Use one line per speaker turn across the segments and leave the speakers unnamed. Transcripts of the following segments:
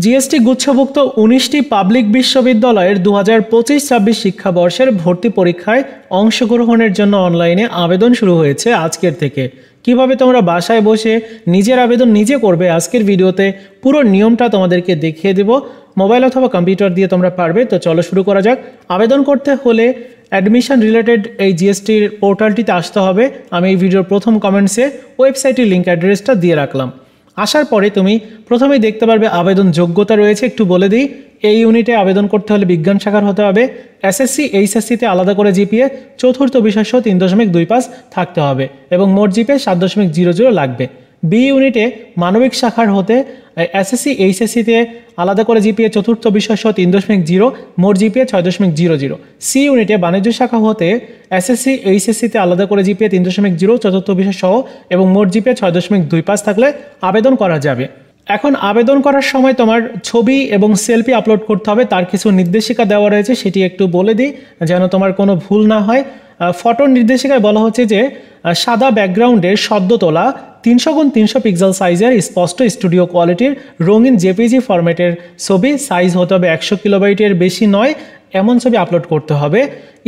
GST গুচ্ছভুক্ত ১৯টি public বিশ্ববিদ্যালয়ের ২০২৫-২৬ শিক্ষাবর্ষের ভর্তি পরীক্ষায় অংশগ্রহণের জন্য অনলাইনে আবেদন শুরু হয়েছে আজকের থেকে। কিভাবে তোমরা বাসায় বসে নিজের আবেদন নিজে করবে আজকের ভিডিওতে পুরো নিয়মটা তোমাদেরকে দেখিয়ে দেব। মোবাইল অথবা কম্পিউটার দিয়ে তোমরা পারবে। তো চলো শুরু করা যাক। আবেদন করতে হলে অ্যাডমিশন রিলেটেড এই জিএসটির পোর্টালটিতে আসতে হবে। আমি এই ভিডিওর প্রথম কমেন্টসে ওয়েবসাইটের লিঙ্ক অ্যাড্রেসটা দিয়ে রাখলাম। আসার পরে তুমি প্রথমেই দেখতে পারবে আবেদন যোগ্যতা রয়েছে। একটু বলে দিই, এই ইউনিটে আবেদন করতে হলে বিজ্ঞান শাখার হতে হবে, এসএসসি এইচএসসিতে আলাদা করে জিপিএ চতুর্থ বিষয় ৩.২৫ থাকতে হবে এবং মোট জিপিএ ৭.০০ লাগবে। বি ইউনিটে মানবিক শাখার হতে এসএসসি এইচএসসিতে আলাদা করে জিপিএ চতুর্থ বিষয় ৩.০ মোট জিপিএ ৬.০০। সি ইউনিটে বাণিজ্য শাখা হতে এসএসসি এইচএসসিতে আলাদা করে জিপিএ ৩.০ চতুর্থ বিষয় সহ এবং মোট জিপিএ ৬.২৫ থাকলে আবেদন করা যাবে। এখন আবেদন করার সময় তোমার ছবি এবং সেলফি আপলোড করতে হবে। তার কিছু নির্দেশিকা দেওয়া রয়েছে, সেটি একটু বলে দিই যেন তোমার কোনো ভুল না হয়। ফটোর নির্দেশিকায় বলা হচ্ছে যে সাদা ব্যাকগ্রাউন্ডের সদ্য তোলা ৩০০x৩০০ পিক্সেল সাইজের স্পষ্ট স্টুডিও কোয়ালিটির রঙিন জেপিজি ফরম্যাটের ছবি, সাইজ হতে হবে ১০০ কিলোবাইটের বেশি নয়, এমন ছবি আপলোড করতে হবে।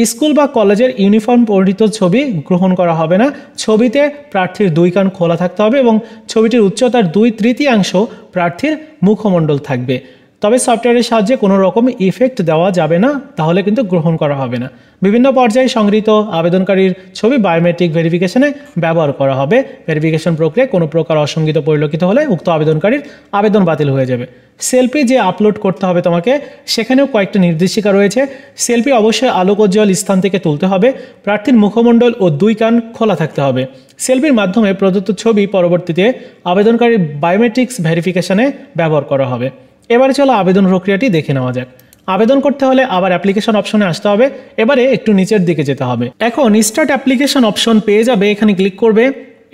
স্কুল বা কলেজের ইউনিফর্ম পরিহিত ছবি গ্রহণ করা হবে না। ছবিতে প্রার্থীর ২ কান খোলা থাকতে হবে এবং ছবিটির উচ্চতার ২/৩ প্রার্থীর মুখমণ্ডল থাকবে। তবে সফটওয়্যারের সাহায্যে কোনো রকম ইফেক্ট দেওয়া যাবে না, তাহলে কিন্তু গ্রহণ করা হবে না। বিভিন্ন পর্যায়ে সংগৃহীত আবেদনকারীর ছবি বায়োমেট্রিক ভেরিফিকেশনে ব্যবহার করা হবে। ভেরিফিকেশন প্রক্রিয়ায় কোনো প্রকার অসঙ্গতি পরিলক্ষিত হলে উক্ত আবেদনকারীর আবেদন বাতিল হয়ে যাবে। সেলফি যে আপলোড করতে হবে তোমাকে, সেখানেও কয়েকটা নির্দেশিকা রয়েছে। সেলফি অবশ্যই আলোকোজ্জ্বল স্থান থেকে তুলতে হবে। প্রার্থীর মুখমণ্ডল ও ২ কান খোলা থাকতে হবে। সেলফির মাধ্যমে প্রদত্ত ছবি পরবর্তীতে আবেদনকারীর বায়োমেট্রিক্স ভেরিফিকেশনে ব্যবহার করা হবে। এবারে চলো আবেদন প্রক্রিয়াটি দেখে নেওয়া যাক। আবেদন করতে হলে আবার অ্যাপ্লিকেশন অপশনে আসতে হবে। এবারে একটু নিচের দিকে যেতে হবে। এখন স্টার্ট অ্যাপ্লিকেশন অপশন পেয়ে যাবে, এখানে ক্লিক করবে।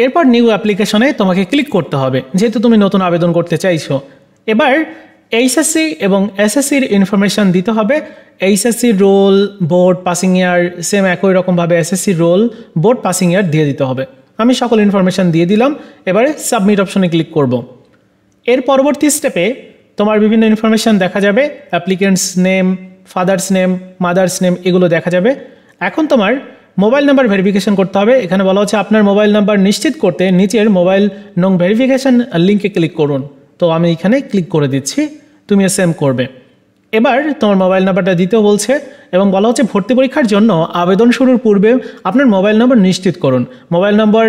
এরপর নিউ অ্যাপ্লিকেশনে তোমাকে ক্লিক করতে হবে যেহেতু তুমি নতুন আবেদন করতে চাইছো। এবার এইচএসসি এবং এসএসসির ইনফরমেশান দিতে হবে। এইচএসসির roll, board, passing year same একই রকমভাবে এসএসসির রোল, বোর্ড, পাসিং ইয়ার দিয়ে দিতে হবে। আমি সকল ইনফরমেশান দিয়ে দিলাম। এবারে সাবমিট অপশনে ক্লিক করব। এর পরবর্তী স্টেপে তোমার বিভিন্ন ইনফরমেশান দেখা যাবে। Applicants name, father's name, mother's name এগুলো দেখা যাবে। এখন তোমার মোবাইল নাম্বার ভেরিফিকেশন করতে হবে। এখানে বলা হচ্ছে আপনার মোবাইল নাম্বার নিশ্চিত করতে নিচের মোবাইল নং ভেরিফিকেশন লিঙ্কে ক্লিক করুন। তো আমি এখানে ক্লিক করে দিচ্ছি, তুমিও সেম করবে। এবার তোমার মোবাইল নাম্বারটা দিতেও বলছে এবং বলা হচ্ছে ভর্তি পরীক্ষার জন্য আবেদন শুরুর পূর্বে আপনার মোবাইল নাম্বার নিশ্চিত করুন। মোবাইল নাম্বার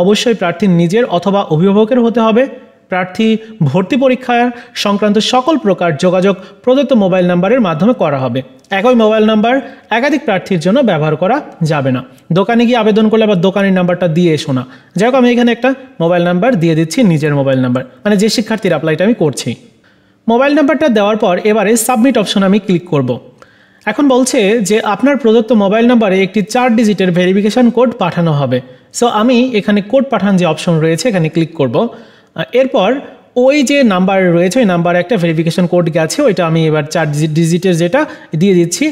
অবশ্যই প্রার্থীর নিজের অথবা অভিভাবকের হতে হবে। প্রার্থী ভর্তি পরীক্ষা সংক্রান্ত সকল প্রকার যোগাযোগ প্রদত্ত মোবাইল নাম্বারের মাধ্যমে করা হবে। একই মোবাইল নাম্বার একাধিক প্রার্থীর জন্য ব্যবহার করা যাবে না। দোকানে গিয়ে আবেদন করলে আবার দোকানের নাম্বারটা দিয়ে এসো না। যাই হোক, আমি এখানে একটা মোবাইল নাম্বার দিয়ে দিচ্ছি, নিজের মোবাইল নাম্বার, মানে যে শিক্ষার্থীর অ্যাপ্লাইটা আমি করছি। মোবাইল নাম্বারটা দেওয়ার পর এবারে সাবমিট অপশন আমি ক্লিক করব। এখন বলছে যে আপনার প্রদত্ত মোবাইল নাম্বারে একটি ৪ ডিজিটের ভেরিফিকেশন কোড পাঠানো হবে। সো আমি এখানে কোড পাঠান যে অপশন রয়েছে এখানে ক্লিক করব। এরপর ওই যে নাম্বার রয়েছে ওই নাম্বারে একটা ভেরিফিকেশন কোড গেছে, ওইটা আমি এবার ৪ ডিজিটের যেটা দিয়ে দিচ্ছি।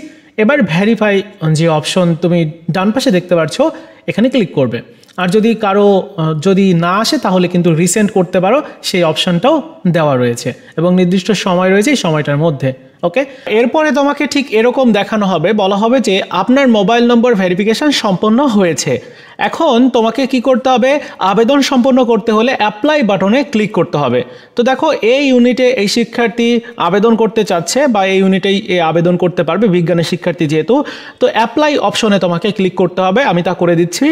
এবার ভেরিফাই যে অপশন তুমি ডান পাশে দেখতে পাচ্ছ এখানে ক্লিক করবে। আর যদি কারো যদি না আসে তাহলে কিন্তু রিসেন্ড করতে পারো, সেই অপশনটাও দেওয়া রয়েছে এবং নির্দিষ্ট সময় রয়েছে এই সময়টার মধ্যে। ওকে, এরপরে তোমাকে ঠিক এরকম দেখানো হবে, বলা হবে যে আপনার মোবাইল নম্বর ভেরিফিকেশন সম্পন্ন হয়েছে। এখন তোমাকে কি করতে হবে, আবেদন সম্পন্ন করতে হলে অ্যাপ্লাই বাটনে ক্লিক করতে হবে। তো দেখো এই ইউনিটে এই শিক্ষার্থী আবেদন করতে চাচ্ছে বা এই ইউনিটেই আবেদন করতে পারবে, বিজ্ঞানের শিক্ষার্থী যেহেতু। তো অ্যাপ্লাই অপশনে তোমাকে ক্লিক করতে হবে, আমি তা করে দিচ্ছি।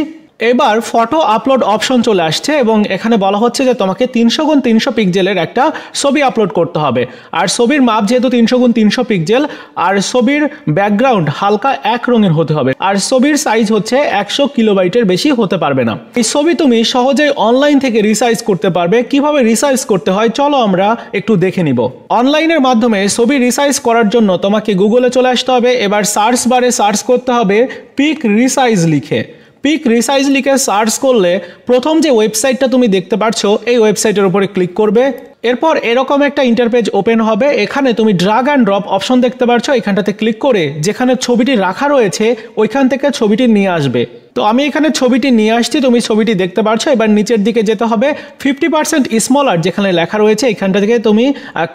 এবার ফটো আপলোড অপশন চলে আসছে এবং এখানে বলা হচ্ছে যে তোমাকে ৩০০x৩০০ পিক্সেলের একটা ছবি আপলোড করতে হবে। আর ছবির মাপ যেহেতু ৩০০x৩০০ পিক্সেল, আর ছবির ব্যাকগ্রাউন্ড হালকা এক রঙের হতে হবে, আর ছবির সাইজ হচ্ছে ১০০ কিলোবাইটের বেশি হতে পারবে না। এই ছবি তুমি সহজেই অনলাইন থেকে রিসাইজ করতে পারবে। কিভাবে রিসাইজ করতে হয় চলো আমরা একটু দেখে নিব। অনলাইনের মাধ্যমে ছবি রিসাইজ করার জন্য তোমাকে গুগলে চলে আসতে হবে। এবার সার্চ বারে সার্চ করতে হবে পিক রিসাইজ লিখে। পিক রিসাইজ লিখে সার্চ করলে প্রথম যে ওয়েবসাইটটা তুমি দেখতে পাচ্ছ এই ওয়েবসাইটের উপরে ক্লিক করবে। এরপর এরকম একটা ইন্টারপেজ ওপেন হবে। এখানে তুমি ড্রাগ অ্যান্ড ড্রপ অপশন দেখতে পাচ্ছ, এখানটাতে ক্লিক করে যেখানে ছবিটি রাখা রয়েছে ওইখান থেকে ছবিটি নিয়ে আসবে। তো আমি এখানে ছবিটি নিয়ে আসছি, তুমি ছবিটি দেখতে পাচ্ছো। এবার নিচের দিকে যেতে হবে, 50% স্মলার যেখানে লেখা রয়েছে এখানটা থেকে তুমি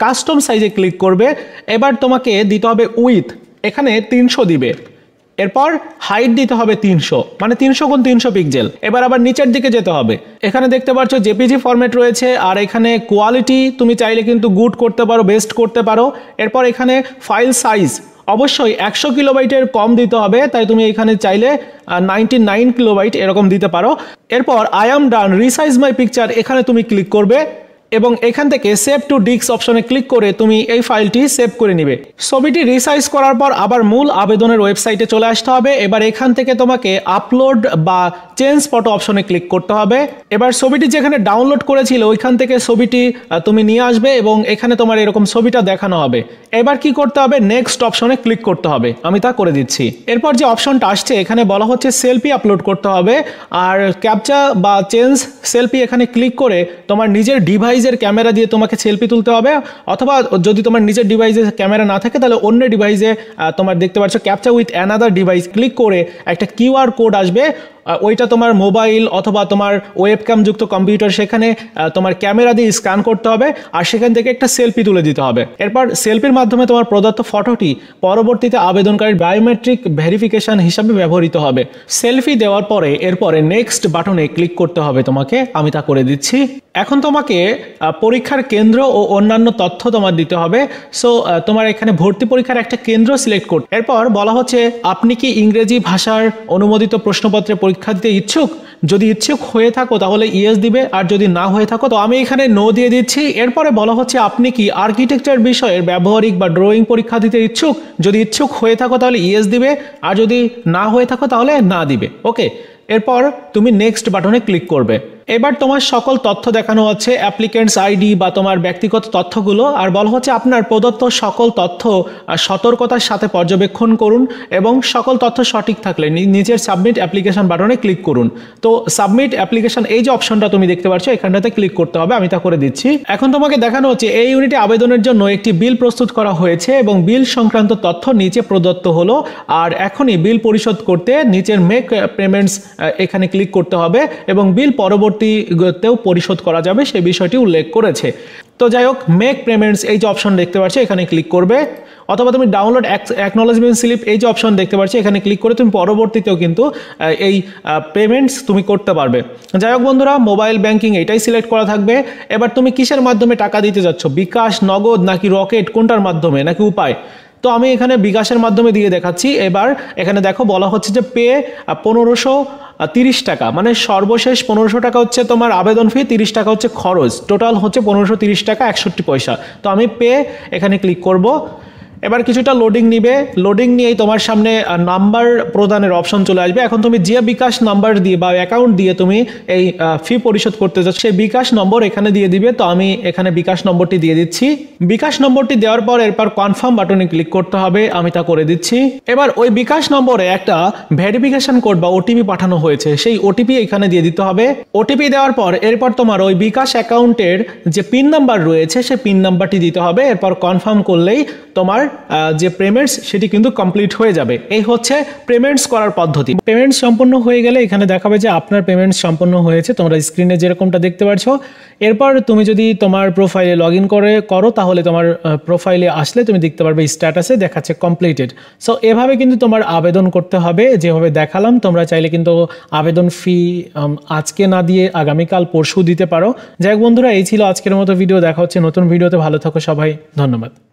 কাস্টম সাইজে ক্লিক করবে। এবার তোমাকে দিতে হবে উইথ, এখানে 300 দিবে। এরপর হাইট দিতে হবে 300, মানে 300 × 300 পিক্সেল। এবার আবার নিচের দিকে যেতে হবে, এখানে দেখতে পাচ্ছ জেপিজি ফরম্যাট রয়েছে, আর এখানে কোয়ালিটি তুমি চাইলে কিন্তু গুড করতে পারো, বেস্ট করতে পারো। এরপর এখানে ফাইল সাইজ অবশ্যই 100 কিলোবাইটের কম দিতে হবে, তাই তুমি এখানে চাইলে 99 কিলোবাইট এরকম দিতে পারো। এরপর I am done resize my picture, এখানে তুমি ক্লিক করবে এবং এখান থেকে সেভ টু ডিস্ক অপশনে ক্লিক করে তুমি এই ফাইলটি সেভ করে নিবে। ছবিটি রিসাইজ করার পর আবার মূল আবেদনের ওয়েবসাইটে চলে আসতে হবে। এবার এখান থেকে তোমাকে আপলোড বা চেঞ্জ ফটো অপশনে ক্লিক করতে হবে। এবার ছবিটি যেখানে ডাউনলোড করেছিল ওইখান থেকে ছবিটি তুমি নিয়ে আসবে এবং এখানে তোমার এরকম ছবিটা দেখানো হবে। এবার কি করতে হবে, নেক্সট অপশনে ক্লিক করতে হবে, আমি তা করে দিচ্ছি। এরপর যে অপশনটা আসছে এখানে বলা হচ্ছে সেলফি আপলোড করতে হবে, আর ক্যাপচা বা চেঞ্জ সেলফি এখানে ক্লিক করে তোমার নিজের ডিভাইসের ক্যামেরা দিয়ে তোমাকে সেলফি তুলতে হবে, অথবা যদি তোমার নিজের ডিভাইসে ক্যামেরা না থাকে তাহলে অন্য ডিভাইসে তোমার দেখতে পাচ্ছ captcha with another device click করে একটা কিউআর কোড আসবে, ওইটা তোমার মোবাইল অথবা তোমার ওয়েবক্যাম যুক্ত কম্পিউটার সেখানে তোমার ক্যামেরা দিয়ে স্ক্যান করতে হবে, আর সেখান থেকে একটা সেলফি তুলে দিতে হবে। এরপর সেলফির মাধ্যমে তোমার প্রদত্ত ফটোটি পরবর্তীতে আবেদনকারীর বায়োমেট্রিক ভেরিফিকেশন হিসাবে ব্যবহৃত হবে। সেলফি দেওয়ার পরে এরপরে নেক্সট বাটনে ক্লিক করতে হবে তোমাকে, আমি তা করে দিচ্ছি। এখন তোমাকে পরীক্ষার কেন্দ্র ও অন্যান্য তথ্য তোমার দিতে হবে। সো তোমার এখানে ভর্তি পরীক্ষার একটা কেন্দ্র সিলেক্ট করতে, এরপর বলা হচ্ছে আপনি কি ইংরেজি ভাষার অনুমোদিত প্রশ্নপত্রে পরীক্ষা দিতে ইচ্ছুক? যদি ইচ্ছুক হয়ে থাকো তাহলে ইয়েস দিবে, আর যদি না হয়ে থাকো তো আমি এখানে নো দিয়ে দিচ্ছি। এরপরে বলা হচ্ছে আপনি কি আর্কিটেকচার বিষয়ের ব্যবহারিক বা ড্রয়িং পরীক্ষা দিতে ইচ্ছুক? যদি ইচ্ছুক হয়ে থাকো তাহলে ইয়েস দিবে, আর যদি না হয়ে থাকো তাহলে না দিবে। ওকে, এরপর তুমি নেক্সট বাটনে ক্লিক করবে। এবার তোমার সকল তথ্য দেখানো হচ্ছে, অ্যাপ্লিকেন্টস আইডি বা তোমার ব্যক্তিগত তথ্যগুলো, আর বলা হচ্ছে আপনার প্রদত্ত সকল তথ্য সতর্কতার সাথে পর্যবেক্ষণ করুন এবং সকল তথ্য সঠিক থাকলে নিজের সাবমিট অ্যাপ্লিকেশন বাটনে ক্লিক করুন। তো সাবমিট অ্যাপ্লিকেশন এই যে অপশনটা তুমি দেখতে পাচ্ছ এখানটাতে ক্লিক করতে হবে, আমি তা করে দিচ্ছি। এখন তোমাকে দেখানো হচ্ছে এই ইউনিটে আবেদনের জন্য একটি বিল প্রস্তুত করা হয়েছে এবং বিল সংক্রান্ত তথ্য নিচে প্রদত্ত হলো, আর এখনই বিল পরিশোধ করতে নিচের মেক পেমেন্টস এখানে ক্লিক করতে হবে এবং বিল পরবর্তীতেও পরিশোধ করা যাবে সেই বিষয়টি উল্লেখ করেছে। তো যাই হোক, মেক পেমেন্টস এই যে অপশন দেখতে পাচ্ছ এখানে ক্লিক করবে, অথবা তুমি ডাউনলোড অ্যাকনোলেজমেন্ট স্লিপ এই যে অপশন দেখতে পাচ্ছ এখানে ক্লিক করে তুমি পরবর্তীতেও কিন্তু এই পেমেন্টস তুমি করতে পারবে। যাই হোক বন্ধুরা, মোবাইল ব্যাংকিং এটাই সিলেক্ট করা থাকবে। এবার তুমি কিসের মাধ্যমে টাকা দিতে যাচ্ছ, বিকাশ, নগদ নাকি রকেট, কোনটার মাধ্যমে নাকি উপায়? তো আমি এখানে বিকাশের মাধ্যমে দিয়ে দেখাচ্ছি। এবার এখানে দেখো বলা হচ্ছে যে পে 1530 টাকা, মানে সর্বশেষ 1500 টাকা হচ্ছে তোমার আবেদন ফি, 30 টাকা হচ্ছে খরচ, টোটাল হচ্ছে 1530 টাকা 61 পয়সা। তো আমি পে এখানে ক্লিক করব। এবার কিছুটা লোডিং নিবে, লোডিং নিয়েই তোমার সামনে নাম্বার প্রদানের অপশন চলে আসবে। এখন তুমি যে বিকাশ নাম্বার দিয়ে বা অ্যাকাউন্ট দিয়ে তুমি এই ফি পরিশোধ করতে চাচ্ছ সেই বিকাশ নম্বর এখানে দিয়ে দিবে। তো আমি এখানে বিকাশ নম্বরটি দিয়ে দিচ্ছি। বিকাশ নম্বরটি দেওয়ার পর এরপর কনফার্ম বাটনে ক্লিক করতে হবে, আমি তা করে দিচ্ছি। এবার ওই বিকাশ নম্বরে একটা ভেরিফিকেশন কোড বা ওটিপি পাঠানো হয়েছে, সেই ওটিপি এখানে দিয়ে দিতে হবে। ওটিপি দেওয়ার পর এরপর তোমার ওই বিকাশ অ্যাকাউন্টের যে পিন নাম্বার রয়েছে সেই পিন নাম্বারটি দিতে হবে। এরপর কনফার্ম করলেই তোমার যে পেমেন্টস সেটি কিন্তু কমপ্লিট হয়ে যাবে। এই হচ্ছে পেমেন্টস করার পদ্ধতি। পেমেন্টস সম্পন্ন হয়ে গেলে এখানে দেখাবে যে আপনার পেমেন্টস সম্পন্ন হয়েছে, তোমরা স্ক্রিনে যেরকমটা দেখতে পাচ্ছ। এরপর তুমি যদি তোমার প্রোফাইলে লগ ইন করো তাহলে তোমার প্রোফাইলে আসলে তুমি দেখতে পারবে স্ট্যাটাসে দেখাচ্ছে কমপ্লিটেড। সো এভাবে কিন্তু তোমার আবেদন করতে হবে যেভাবে দেখালাম। তোমরা চাইলে কিন্তু আবেদন ফি আজকে না দিয়ে আগামীকাল পরশু দিতে পারো। যাই হোক বন্ধুরা, এই ছিল আজকের মতো ভিডিও। দেখা হচ্ছে নতুন ভিডিওতে। ভালো থাকো সবাই, ধন্যবাদ।